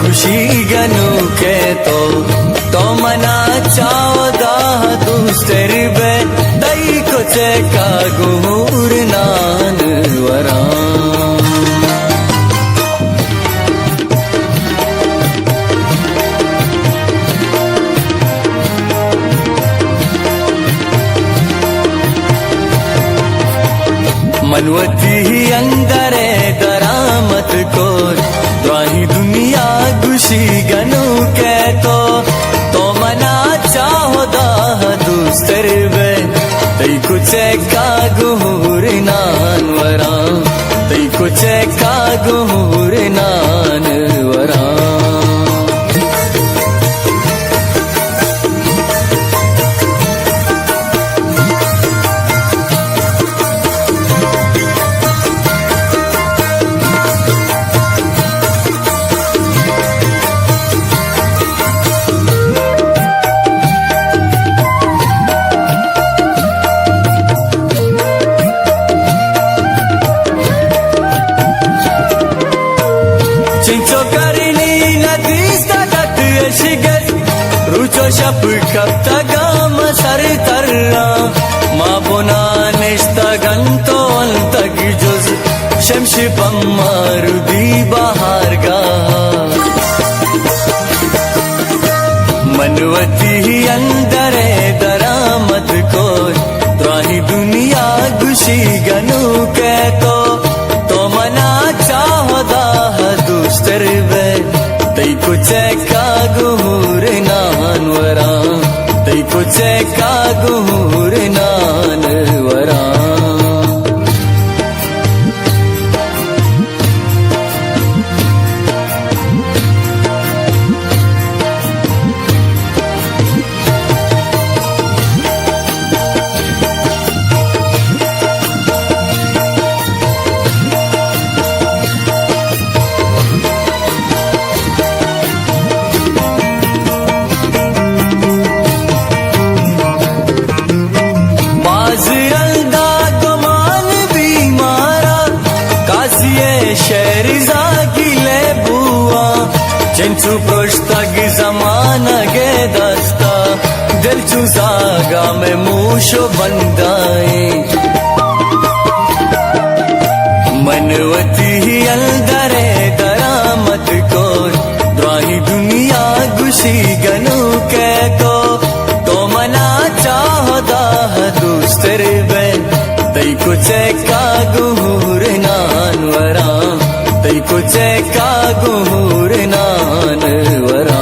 खुशी गनु के तो मना चावदा दूसर बे दई को का गुहूर नान वरा मनवती ही अंदरे दरामत को द्वाही दुनिया खुशी गनु के तो मना चाहो दाह दूसर बे तई कुछ का गुहूर नान वरा तई कुछ का गुहूर नान वरा शप कब तगाम सर तरला मा बुना निश्ता गंतो अंतग जुज शमश पम्मारु दी बाहर गा मनवती ही अंदरे दरामत को त्राही दुनिया खुशी गनु के तो मना चाहो दाह दूसर बे तई कुछ का गुहूर नान वरा तई कुछ का गुहूर नान वरा जिनचू प्रोश्तग जमाना गे दस्ता दिल चू जागा में मूशो बंदाए मनवती ही अंदरे दरामत को द्वाही दुनिया खुशी गनु के तो मना चाहो दाह दूसर बे तई कुछ का गुहूर नान वरा तई कुछ का गुहूर नान वरा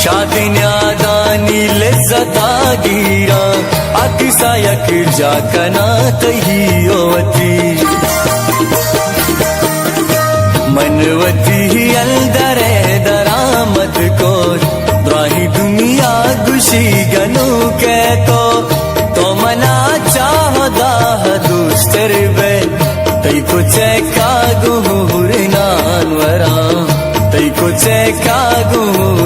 शादी न्यादानी लिज्जता गिरा अतिसायक जाकना तही ओवती मनवती ही अंदरे दरामत को द्वाही दुनिया खुशी गनु के तो मना चाहो दाह दूसर बे तई कुछ का गुहूर नान वरा तई कुछ का गुहूर